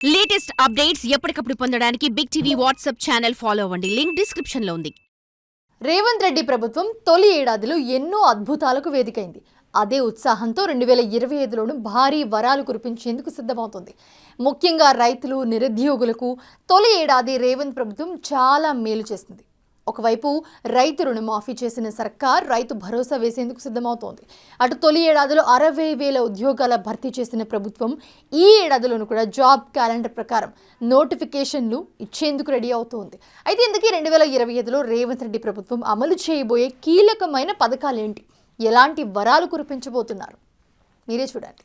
Latest updates ఎప్పటికప్పుడు పొందడానికి big TV WhatsApp channel follow అవ్వండి. లింక్ డిస్క్రిప్షన్ లో ఉంది. రేవంత్ రెడ్డి ప్రభుత్వం తొలి ఏడాదిలో ఎన్నో అద్భుతాలకు వేదికైంది. అదే ఉత్సాహంతో 2025లోనూ భారీ వరాలు కురిపించేందుకు సిద్ధమవుతుంది. ముఖ్యంగా రైతులు, నిరుద్యోగులకు తొలి ఏడాది రేవంత్ ప్రభుత్వం చాలా మేలు చేసింది. ఒకవైపు రైతు రుణమాఫీ చేసిన సర్కార్ రైతు భరోసా వేసేందుకు సిద్ధమవుతోంది. అటు తొలి ఏడాదిలో 60,000 ఉద్యోగాల భర్తీ చేసిన ప్రభుత్వం ఈ ఏడాదిలోనూ కూడా జాబ్ క్యాలెండర్ ప్రకారం నోటిఫికేషన్లు ఇచ్చేందుకు రెడీ అవుతోంది. అయితే ఇందుకే 2025లో రేవంత్ రెడ్డి ప్రభుత్వం అమలు చేయబోయే కీలకమైన పథకాలేంటి, ఎలాంటి వరాలు కురిపించబోతున్నారు మీరే చూడండి.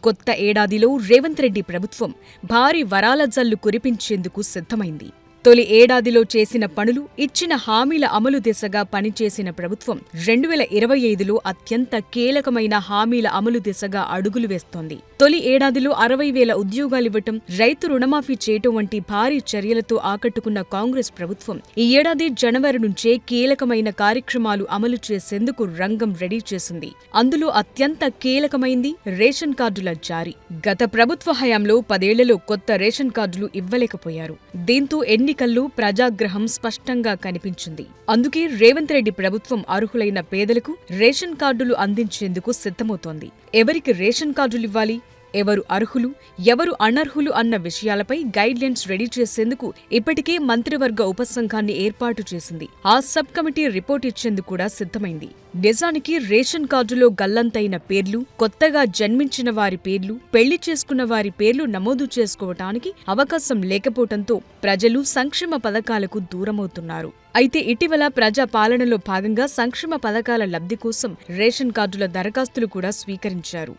కొత్త ఏడాదిలో రేవంత్ రెడ్డి ప్రభుత్వం భారీ వరాల జల్లు కురిపించేందుకు సిద్ధమైంది. తొలి ఏడాదిలో చేసిన పనులు, ఇచ్చిన హామీల అమలు దిశగా పనిచేసిన ప్రభుత్వం 2025లో అత్యంత కీలకమైన హామీల అమలు దిశగా అడుగులు వేస్తోంది. తొలి ఏడాదిలో 60,000 ఉద్యోగాలివ్వటం, రైతు రుణమాఫీ చేయటం వంటి భారీ చర్యలతో ఆకట్టుకున్న కాంగ్రెస్ ప్రభుత్వం ఈ ఏడాది జనవరి నుంచే కీలకమైన కార్యక్రమాలు అమలు చేసేందుకు రంగం రెడీ చేసింది. అందులో అత్యంత కీలకమైంది రేషన్ కార్డుల జారీ. గత ప్రభుత్వ హయాంలో 10 ఏళ్లలో కొత్త రేషన్ కార్డులు ఇవ్వలేకపోయారు. దీంతో ఎన్నికల్లో ప్రజాగ్రహం స్పష్టంగా కనిపించింది. అందుకే రేవంత్ రెడ్డి ప్రభుత్వం అర్హులైన పేదలకు రేషన్ కార్డులు అందించేందుకు సిద్ధమవుతోంది. ఎవరికి రేషన్ కార్డులివ్వాలి, ఎవరు అర్హులు, ఎవరు అనర్హులు అన్న విషయాలపై గైడ్లైన్స్ రెడీ చేసేందుకు ఇప్పటికే మంత్రివర్గ ఉపసంఘాన్ని ఏర్పాటు చేసింది. ఆ సబ్ కమిటీ రిపోర్ట్ ఇచ్చేందుకు కూడా సిద్ధమైంది. నిజానికి రేషన్ కార్డులో గల్లంతైన పేర్లు, కొత్తగా జన్మించిన వారి పేర్లు, పెళ్లి చేసుకున్న వారి పేర్లు నమోదు చేసుకోవటానికి అవకాశం లేకపోవడంతో ప్రజలు సంక్షేమ పథకాలకు దూరమవుతున్నారు. అయితే ఇటీవల ప్రజా పాలనలో భాగంగా సంక్షేమ పథకాల లబ్ధి కోసం రేషన్ కార్డుల దరఖాస్తులు కూడా స్వీకరించారు.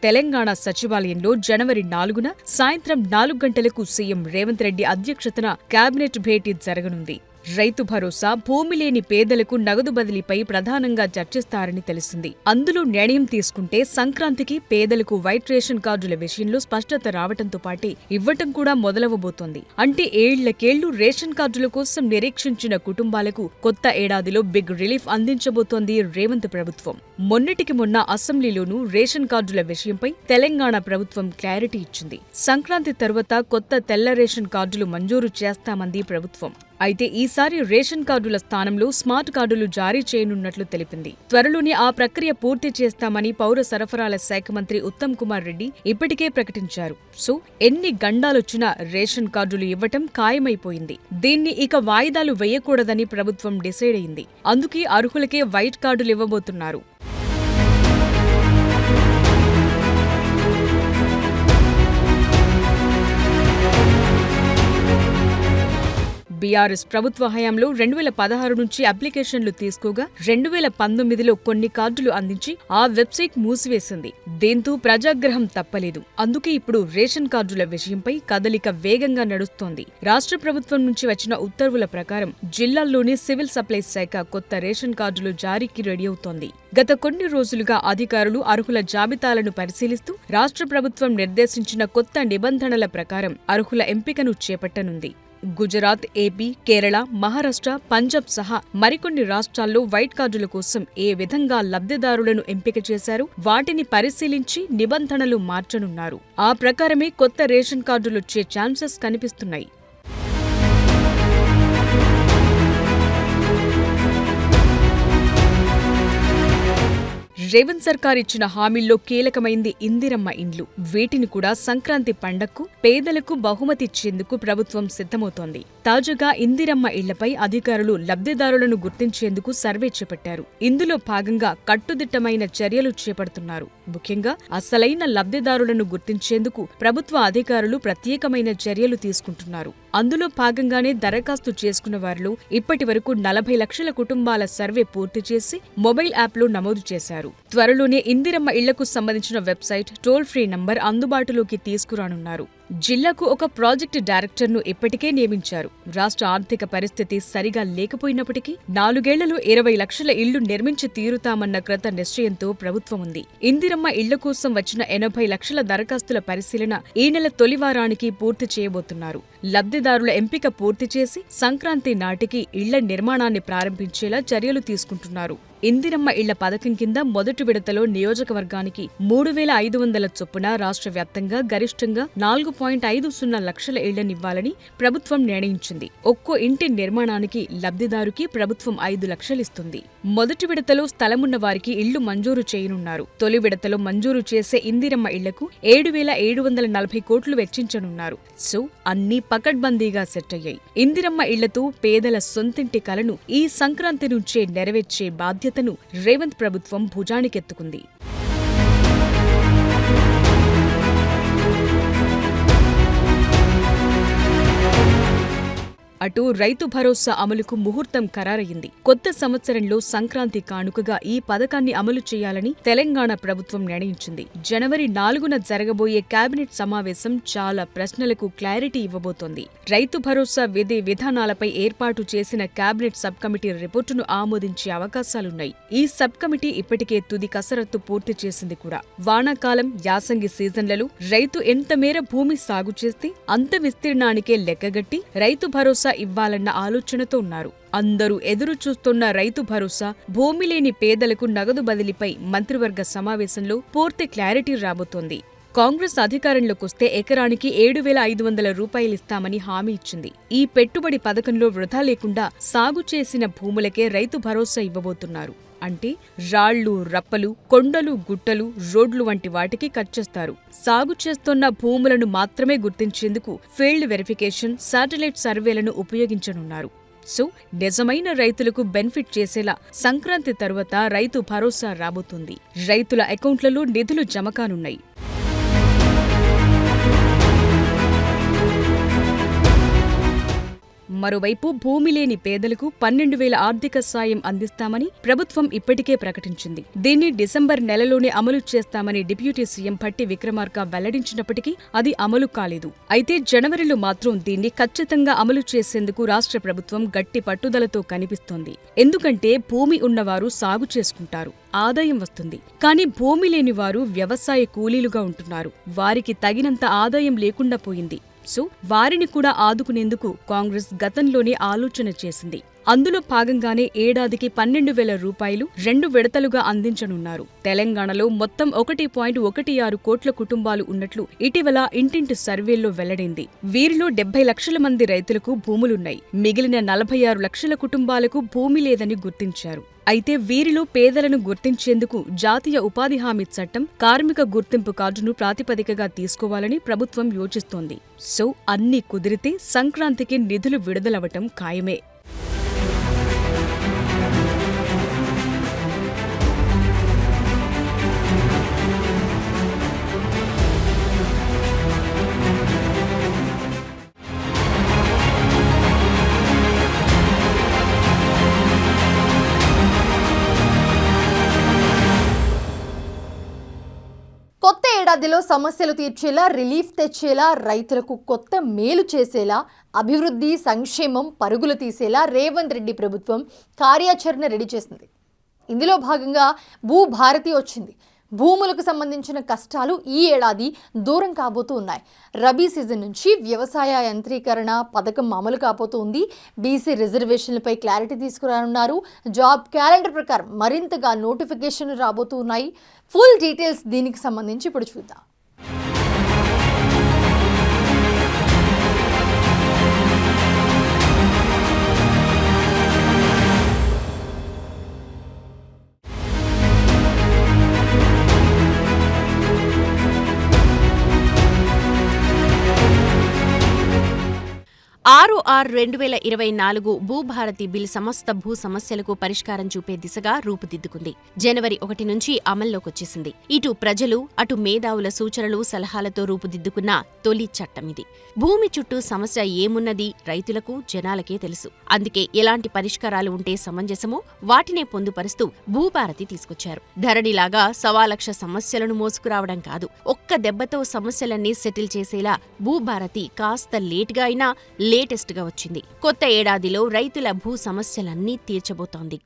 తెలంగాణ సచివాలయంలో జనవరి 4న సాయంత్రం 4 గంటలకు సీఎం రేవంత్ రెడ్డి అధ్యక్షతన కేబినెట్ భేటీ జరగనుంది. రైతు భరోసా, భూమి లేని పేదలకు నగదు బదిలీపై ప్రధానంగా చర్చిస్తారని తెలిసింది. అందులో నిర్ణయం తీసుకుంటే సంక్రాంతికి పేదలకు వైట్ రేషన్ కార్డుల విషయంలో స్పష్టత రావడంతో పాటే ఇవ్వటం కూడా మొదలవబోతోంది. అంటే ఏళ్లకేళ్లు రేషన్ కార్డుల కోసం నిరీక్షించిన కుటుంబాలకు కొత్త ఏడాదిలో బిగ్ రిలీఫ్ అందించబోతోంది రేవంత్ ప్రభుత్వం. మొన్నటికి మొన్న అసెంబ్లీలోనూ రేషన్ కార్డుల విషయంపై తెలంగాణ ప్రభుత్వం క్లారిటీ ఇచ్చింది. సంక్రాంతి తర్వాత కొత్త తెల్ల రేషన్ కార్డులు మంజూరు చేస్తామంది ప్రభుత్వం. అయితే ఈసారి రేషన్ కార్డుల స్థానంలో స్మార్ట్ కార్డులు జారీ చేయనున్నట్లు తెలిపింది. త్వరలోనే ఆ ప్రక్రియ పూర్తి చేస్తామని పౌర సరఫరాల శాఖ మంత్రి ఉత్తమ్ కుమార్ రెడ్డి ఇప్పటికే ప్రకటించారు. సో ఎన్ని గండాలొచ్చినా రేషన్ కార్డులు ఇవ్వటం ఖాయమైపోయింది. దీన్ని ఇక వాయిదాలు వేయకూడదని ప్రభుత్వం డిసైడ్ అయింది. అందుకే అర్హులకే వైట్ కార్డులు ఇవ్వబోతున్నారు. బీఆర్ఎస్ ప్రభుత్వ హయాంలో 2016 నుంచి అప్లికేషన్లు తీసుకోగా 2019లో కొన్ని కార్డులు అందించి ఆ వెబ్సైట్ మూసివేసింది. దీంతో ప్రజాగ్రహం తప్పలేదు. అందుకే ఇప్పుడు రేషన్ కార్డుల విషయంపై కదలిక వేగంగా నడుస్తోంది. రాష్ట్ర ప్రభుత్వం నుంచి వచ్చిన ఉత్తర్వుల ప్రకారం జిల్లాల్లోని సివిల్ సప్లైస్ శాఖ కొత్త రేషన్ కార్డులు జారీకి రెడీ అవుతోంది. గత కొన్ని రోజులుగా అధికారులు అర్హుల జాబితాలను పరిశీలిస్తూ రాష్ట్ర ప్రభుత్వం నిర్దేశించిన కొత్త నిబంధనల ప్రకారం అర్హుల ఎంపికను చేపట్టనుంది. గుజరాత్, ఏపీ, కేరళ, మహారాష్ట్ర, పంజాబ్ సహా మరికొన్ని రాష్ట్రాల్లో వైట్ కార్డుల కోసం ఏ విధంగా లబ్ధిదారులను ఎంపిక చేశారు, వాటిని పరిశీలించి నిబంధనలు మార్చనున్నారు. ఆ ప్రకారమే కొత్త రేషన్ కార్డులొచ్చే ఛాన్సెస్ కనిపిస్తున్నాయి. రేవంత్ సర్కార్ ఇచ్చిన హామీల్లో కీలకమైంది ఇందిరమ్మ ఇండ్లు. వీటిని కూడా సంక్రాంతి పండగకు పేదలకు బహుమతి ఇచ్చేందుకు ప్రభుత్వం సిద్ధమవుతోంది. తాజాగా ఇందిరమ్మ ఇళ్లపై అధికారులు లబ్ధిదారులను గుర్తించేందుకు సర్వే చేపట్టారు. ఇందులో భాగంగా కట్టుదిట్టమైన చర్యలు చేపడుతున్నారు. ముఖ్యంగా అసలైన లబ్ధిదారులను గుర్తించేందుకు ప్రభుత్వ అధికారులు ప్రత్యేకమైన చర్యలు తీసుకుంటున్నారు. అందులో భాగంగానే దరఖాస్తు చేసుకున్న వారిలో ఇప్పటి వరకు 40 లక్షల కుటుంబాల సర్వే పూర్తి చేసి మొబైల్ యాప్లో నమోదు చేశారు. త్వరలోనే ఇందిరమ్మ ఇళ్లకు సంబంధించిన వెబ్సైట్, టోల్ ఫ్రీ నంబర్ అందుబాటులోకి తీసుకురానున్నారు. జిల్లాకు ఒక ప్రాజెక్టు డైరెక్టర్ను ఇప్పటికే నియమించారు. రాష్ట్ర ఆర్థిక పరిస్థితి సరిగా లేకపోయినప్పటికీ 4 ఏళ్లలో 20 లక్షల ఇళ్లు నిర్మించి తీరుతామన్న కృత నిశ్చయంతో ప్రభుత్వం ఉంది. ఇందిరమ్మ ఇళ్ల కోసం వచ్చిన 80 లక్షల దరఖాస్తుల పరిశీలన ఈ నెల తొలివారానికి పూర్తి చేయబోతున్నారు. లబ్ధిదారుల ఎంపిక పూర్తి చేసి సంక్రాంతి నాటికి ఇళ్ల నిర్మాణాన్ని ప్రారంభించేలా చర్యలు తీసుకుంటున్నారు. ఇందిరమ్మ ఇళ్ల పథకం కింద మొదటి విడతలో నియోజకవర్గానికి 3,500 చొప్పున రాష్ట్ర వ్యాప్తంగా గరిష్టంగా 4.50 లక్షల ఇళ్లనివ్వాలని ప్రభుత్వం నిర్ణయించింది. ఒక్కో ఇంటి నిర్మాణానికి లబ్ధిదారుకి ప్రభుత్వం 5 లక్షలిస్తుంది. మొదటి విడతలో స్థలమున్న వారికి ఇళ్లు మంజూరు చేయనున్నారు. తొలి విడతలో మంజూరు చేసే ఇందిరమ్మ ఇళ్లకు 7,740 కోట్లు వెచ్చించనున్నారు. సో అన్నీ పకడ్బందీగా సెట్ అయ్యాయి. ఇందిరమ్మ ఇళ్లతో పేదల సొంతింటి కలను ఈ సంక్రాంతి నుంచే నెరవేర్చే బాధ్యతను రేవంత్ ప్రభుత్వం భుజానికెత్తుకుంది. అటు రైతు భరోసా అమలుకు ముహూర్తం ఖరారయింది. కొత్త సంవత్సరంలో సంక్రాంతి కానుకగా ఈ పథకాన్ని అమలు చేయాలని తెలంగాణ ప్రభుత్వం నిర్ణయించింది. జనవరి 4న జరగబోయే కేబినెట్ సమావేశం చాలా ప్రశ్నలకు క్లారిటీ ఇవ్వబోతోంది. రైతు భరోసా విధి విధానాలపై ఏర్పాటు చేసిన కేబినెట్ సబ్ కమిటీ రిపోర్టును ఆమోదించే అవకాశాలున్నాయి. ఈ సబ్ కమిటీ ఇప్పటికే తుది కసరత్తు పూర్తి చేసింది కూడా. వానాకాలం, యాసంగి సీజన్లలో రైతు ఎంత మేర భూమి సాగు చేస్తే అంత విస్తీర్ణానికే లెక్కగట్టి రైతు భరోసా ఇవ్వాలన్న ఆలోచనతో ఉన్నారు. అందరూ ఎదురు చూస్తున్న రైతు భరోసా, భూమి లేని పేదలకు నగదు బదిలీపై మంత్రివర్గ సమావేశంలో పూర్తి క్లారిటీ రాబోతోంది. కాంగ్రెస్ అధికారంలోకొస్తే ఎకరానికి 7,500 రూపాయలిస్తామని హామీ ఇచ్చింది. ఈ పెట్టుబడి పథకంలో వృధా లేకుండా సాగు చేసిన భూములకే రైతు భరోసా ఇవ్వబోతున్నారు. అంటే రాళ్లు, రప్పలు, కొండలు, గుట్టలు, రోడ్లు వంటి వాటికి ఖర్చేస్తారు. సాగు చేస్తున్న భూములను మాత్రమే గుర్తించేందుకు ఫీల్డ్ వెరిఫికేషన్, శాటిలైట్ సర్వేలను ఉపయోగించనున్నారు. సో నిజమైన రైతులకు బెనిఫిట్ చేసేలా సంక్రాంతి తరువాత రైతు భరోసా రాబోతుంది. రైతుల అకౌంట్లలో నిధులు జమ కానున్నాయి. మరోవైపు భూమి లేని పేదలకు 12,000 ఆర్థిక సాయం అందిస్తామని ప్రభుత్వం ఇప్పటికే ప్రకటించింది. దీన్ని డిసెంబర్ నెలలోనే అమలు చేస్తామని డిప్యూటీ సీఎం భట్టి విక్రమార్క వెల్లడించినప్పటికీ అది అమలు కాలేదు. అయితే జనవరిలో మాత్రం దీన్ని ఖచ్చితంగా అమలు చేసేందుకు రాష్ట్ర ప్రభుత్వం గట్టి పట్టుదలతో కనిపిస్తోంది. ఎందుకంటే భూమి ఉన్నవారు సాగు చేసుకుంటారు, ఆదాయం వస్తుంది. కానీ భూమి లేని వారు వ్యవసాయ కూలీలుగా ఉంటున్నారు. వారికి తగినంత ఆదాయం లేకుండా పోయింది. సో వారిని కూడా ఆదుకునేందుకు కాంగ్రెస్ గతంలోనే ఆలోచన చేసింది. అందులో భాగంగానే ఏడాదికి 12,000 రూపాయలు 2 విడతలుగా అందించనున్నారు. తెలంగాణలో మొత్తం 1.16 కోట్ల కుటుంబాలు ఉన్నట్లు ఇటీవల ఇంటింటి సర్వేల్లో వెల్లడైంది. వీరిలో 70 లక్షల మంది రైతులకు భూములున్నాయి. మిగిలిన 46 లక్షల కుటుంబాలకు భూమి లేదని గుర్తించారు. అయితే వీరిలో పేదలను గుర్తించేందుకు జాతీయ ఉపాధి హామీ చట్టం, కార్మిక గుర్తింపు కార్డును ప్రాతిపదికగా తీసుకోవాలని ప్రభుత్వం యోచిస్తోంది. సో అన్నీ కుదిరితే సంక్రాంతికి నిధులు విడుదలవటం ఖాయమే. కొత్త ఏడాదిలో సమస్యలు తీర్చేలా, రిలీఫ్ తెచ్చేలా, రైతులకు కొత్త మేలు చేసేలా, అభివృద్ధి, సంక్షేమం పరుగులు తీసేలా రేవంత్ రెడ్డి ప్రభుత్వం కార్యాచరణ రెడీ చేసింది. ఇందులో భాగంగా భూభారతి వచ్చింది. భూములకు సంబంధించిన కష్టాలు ఈ ఏడాది దూరం కాబోతూ ఉన్నాయి. రబీ సీజన్ నుంచి వ్యవసాయ యంత్రీకరణ పథకం అమలు కాబోతుంది. బీసీ రిజర్వేషన్లపై క్లారిటీ తీసుకురానున్నారు. జాబ్ క్యాలెండర్ ప్రకారం మరింతగా నోటిఫికేషన్లు రాబోతూ ఉన్నాయి. ఫుల్ డీటెయిల్స్ దీనికి సంబంధించి ఇప్పుడు చూద్దాం. 6/6/2024 భూభారతి బిల్ సమస్త భూ సమస్యలకు పరిష్కారం చూపే దిశగా రూపుదిద్దుకుంది. జనవరి 1 నుంచి అమల్లోకొచ్చేసింది. ఇటు ప్రజలు, అటు మేధావుల సూచనలు, సలహాలతో రూపుదిద్దుకున్న తొలి చట్టమిది. భూమి చుట్టూ సమస్య ఏమున్నది రైతులకు, జనాలకే తెలుసు. అందుకే ఎలాంటి పరిష్కారాలు ఉంటే సమంజసమో వాటినే పొందుపరుస్తూ భూభారతి తీసుకొచ్చారు. ధరణిలాగా 1,00,000 సమస్యలను మోసుకురావడం కాదు, ఒక్క దెబ్బతో సమస్యలన్నీ సెటిల్ చేసేలా భూభారతి కాస్త లేటుగా అయినా లేటెస్ట్ గా వచ్చింది. కొత్త ఏడాదిలో రైతుల భూ సమస్యలన్నీ తీర్చబోతోంది.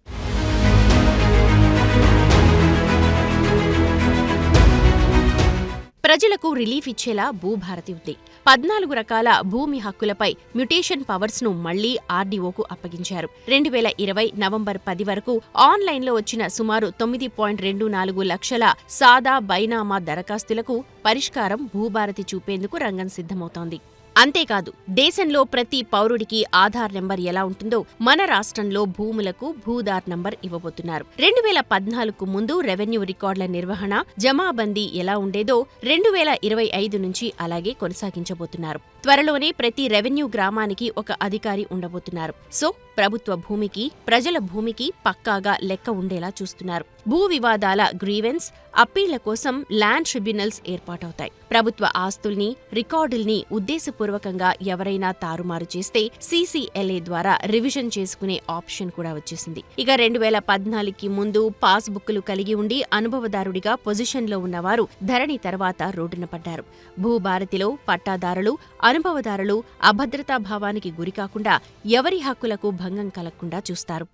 ప్రజలకు రిలీఫ్ ఇచ్చేలా భూభారతి ఉంది. 14 రకాల భూమి హక్కులపై మ్యుటేషన్ పవర్స్ ను మళ్లీ ఆర్డీఓకు అప్పగించారు. 2020 నవంబర్ 10 వరకు ఆన్లైన్లో వచ్చిన సుమారు 9.24 లక్షల సాదా బైనామా దరఖాస్తులకు పరిష్కారం భూభారతి చూపేందుకు రంగం సిద్ధమవుతోంది. అంతేకాదు, దేశంలో ప్రతి పౌరుడికి ఆధార్ నెంబర్ ఎలా ఉంటుందో మన రాష్ట్రంలో భూములకు భూధార్ నంబర్ ఇవ్వబోతున్నారు. 2014కు ముందు రెవెన్యూ రికార్డుల నిర్వహణ, జమాబందీ ఎలా ఉండేదో 2025 నుంచి అలాగే కొనసాగించబోతున్నారు. త్వరలోనే ప్రతి రెవెన్యూ గ్రామానికి ఒక అధికారి ఉండబోతున్నారు. సో ప్రభుత్వ భూమికి, ప్రజల భూమికి పక్కాగా లెక్క ఉండేలా చూస్తున్నారు. భూ వివాదాల గ్రీవెన్స్, అప్పీళ్ల కోసం ల్యాండ్ ట్రిబ్యునల్స్ ఏర్పాటవుతాయి. ప్రభుత్వ ఆస్తుల్ని, రికార్డుల్ని ఉద్దేశపూర్వకంగా ఎవరైనా తారుమారు చేస్తే సీసీఎల్ఏ ద్వారా రివిజన్ చేసుకునే ఆప్షన్ కూడా వచ్చేసింది. ఇక 2014కి ముందు పాస్ బుక్లు కలిగి ఉండి అనుభవదారుడిగా పొజిషన్లో ఉన్నవారు ధరణి తర్వాత రోడ్డున పడ్డారు. భూభారతిలో పట్టాదారులు, అనుభవదారులు అభద్రతా భావానికి గురికాకుండా, ఎవరి హక్కులకు భంగం కలగకుండా చూస్తారు.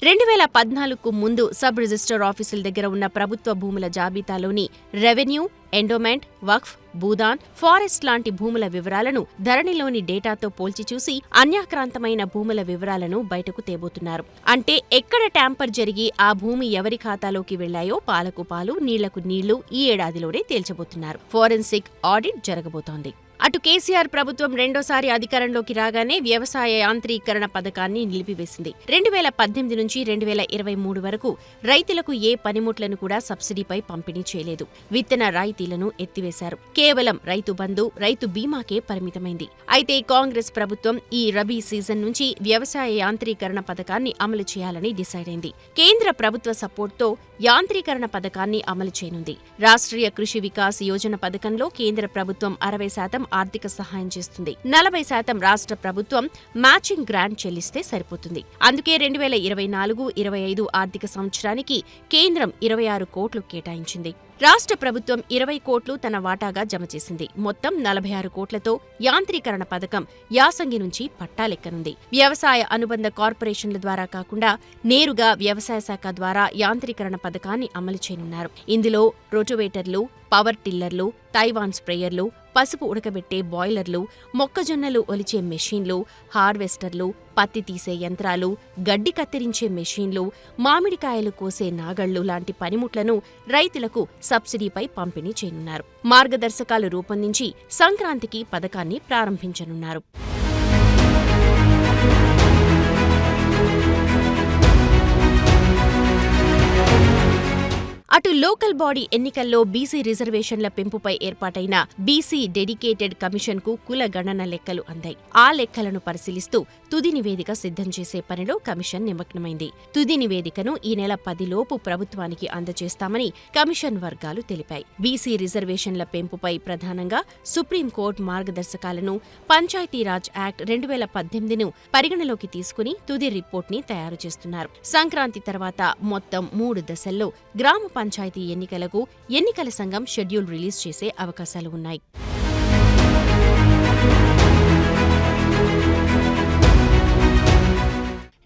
రెండు 2014కు ముందు సబ్ రిజిస్టర్ ఆఫీసుల దగ్గర ఉన్న ప్రభుత్వ భూముల జాబితాలోని రెవెన్యూ, ఎండోమెంట్, వక్ఫ్, భూదాన్, ఫారెస్ట్ లాంటి భూముల వివరాలను ధరణిలోని డేటాతో పోల్చి చూసి అన్యాక్రాంతమైన భూముల వివరాలను బయటకు తేబోతున్నారు. అంటే ఎక్కడ ట్యాంపర్ జరిగి ఆ భూమి ఎవరి ఖాతాలోకి వెళ్లాయో పాలకు పాలు, నీళ్లకు నీళ్లు ఈ ఏడాదిలోనే తేల్చబోతున్నారు. ఫోరెన్సిక్ ఆడిట్ జరగబోతోంది. అటు కేసీఆర్ ప్రభుత్వం రెండోసారి అధికారంలోకి రాగానే వ్యవసాయ యాంత్రీకరణ పథకాన్ని నిలిపివేసింది. 2018 నుంచి 2023 వరకు రైతులకు ఏ పనిముట్లను కూడా సబ్సిడీపై పంపిణీ చేయలేదు. విత్తన రాయితీలను ఎత్తివేశారు. కేవలం రైతు బంధు, రైతు బీమాకే పరిమితమైంది. అయితే కాంగ్రెస్ ప్రభుత్వం ఈ రబీ సీజన్ నుంచి వ్యవసాయ యాంత్రీకరణ పథకాన్ని అమలు చేయాలని డిసైడ్ అయింది. కేంద్ర ప్రభుత్వ సపోర్ట్తో యాంత్రీకరణ పథకాన్ని అమలు చేయనుంది. రాష్ట్రీయ కృషి వికాస్ యోజన పథకంలో కేంద్ర ప్రభుత్వం 60% ఆర్థిక సహాయం చేస్తుంది. 40% రాష్ట్ర ప్రభుత్వం మ్యాచింగ్ గ్రాంట్ చెల్లిస్తే సరిపోతుంది. అందుకే 2024-25 ఆర్థిక సంవత్సరానికి కేంద్రం 26 కోట్లు కేటాయించింది. రాష్ట్ర ప్రభుత్వం 20 కోట్లు తన వాటాగా జమ చేసింది. మొత్తం 46 కోట్లతో యాంత్రీకరణ పథకం యాసంగి నుంచి పట్టాలెక్కనుంది. వ్యవసాయ అనుబంధ కార్పొరేషన్ల ద్వారా కాకుండా నేరుగా వ్యవసాయ శాఖ ద్వారా యాంత్రీకరణ పథకాన్ని అమలు చేయనున్నారు. ఇందులో రోటోవేటర్లు, పవర్ టిల్లర్లు, తైవాన్ స్ప్రేయర్లు, పసుపు ఉడకబెట్టే బాయిలర్లు, మొక్కజొన్నలు ఒలిచే మెషీన్లు, హార్వెస్టర్లు, పత్తి తీసే యంత్రాలు, గడ్డి కత్తిరించే మెషీన్లు, మామిడికాయలు కోసే నాగళ్లు లాంటి పనిముట్లను రైతులకు సబ్సిడీపై పంపిణీ చేయనున్నారు. మార్గదర్శకాలు రూపొందించి సంక్రాంతికి పథకాన్ని ప్రారంభించనున్నారు. అటు లోకల్ బాడీ ఎన్నికల్లో బీసీ రిజర్వేషన్ల పెంపుపై ఏర్పాటైన బీసీ డెడికేటెడ్ కమిషన్కు కుల గణన లెక్కలు అందాయి. ఆ లెక్కలను పరిశీలిస్తూ తుది నివేదిక సిద్ధం చేసే పనిలో కమిషన్ నిమగ్నమైంది. తుది నివేదికను ఈ నెల 10 లోపు ప్రభుత్వానికి అందజేస్తామని కమిషన్ వర్గాలు తెలిపాయి. బీసీ రిజర్వేషన్ల పెంపుపై ప్రధానంగా సుప్రీంకోర్టు మార్గదర్శకాలను, పంచాయతీరాజ్ యాక్ట్ 2018ను పరిగణలోకి తీసుకుని తుది రిపోర్ట్ని తయారు చేస్తున్నారు. సంక్రాంతి తర్వాత మొత్తం 3 దశల్లో గ్రామ పంచాయతీ ఎన్నికలకు ఎన్నికల సంఘం షెడ్యూల్ రిలీజ్ చేసే అవకాశాలు ఉన్నాయి.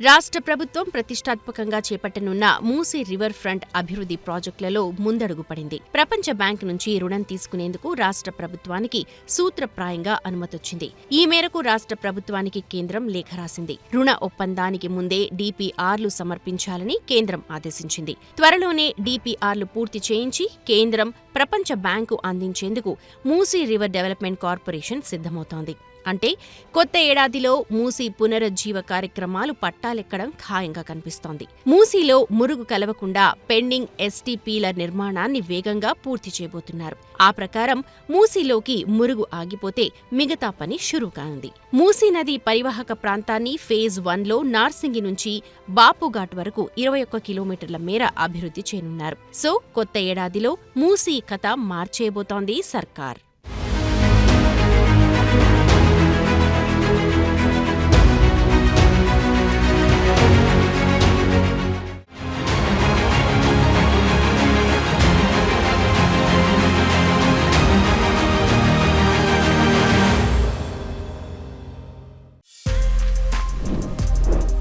రాష్ట్ర ప్రభుత్వం ప్రతిష్టాత్మకంగా చేపట్టనున్న మూసీ రివర్ ఫ్రంట్ అభివృద్ధి ప్రాజెక్టులలో ముందడుగు పడింది. ప్రపంచ బ్యాంక్ నుంచి రుణం తీసుకునేందుకు రాష్ట్ర ప్రభుత్వానికి సూత్రప్రాయంగా అనుమతొచ్చింది. ఈ మేరకు రాష్ట్ర ప్రభుత్వానికి కేంద్రం లేఖ రాసింది. రుణ ఒప్పందానికి ముందే డీపీఆర్లు సమర్పించాలని కేంద్రం ఆదేశించింది. త్వరలోనే డీపీఆర్లు పూర్తి చేయించి కేంద్రం, ప్రపంచ బ్యాంకు అందించేందుకు మూసీ రివర్ డెవలప్మెంట్ కార్పొరేషన్ సిద్ధమవుతోంది. అంటే కొత్త ఏడాదిలో మూసీ పునరుజ్జీవ కార్యక్రమాలు పట్టాలెక్కడం ఖాయంగా కనిపిస్తోంది. మూసీలో మురుగు కలవకుండా పెండింగ్ ఎస్టీపీల నిర్మాణాన్ని వేగంగా పూర్తి చేయబోతున్నారు. ఆ ప్రకారం మూసీలోకి మురుగు ఆగిపోతే మిగతా పని షురూ కానుంది. మూసీ నది పరివాహక ప్రాంతాన్ని ఫేజ్ 1లో నార్సింగి నుంచి బాపుఘాట్ వరకు 21 కిలోమీటర్ల మేర అభివృద్ధి చేయనున్నారు. సో కొత్త ఏడాదిలో మూసీ కథ మార్చేయబోతోంది సర్కార్.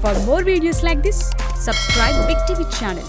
For more videos like this, subscribe Big TV channel.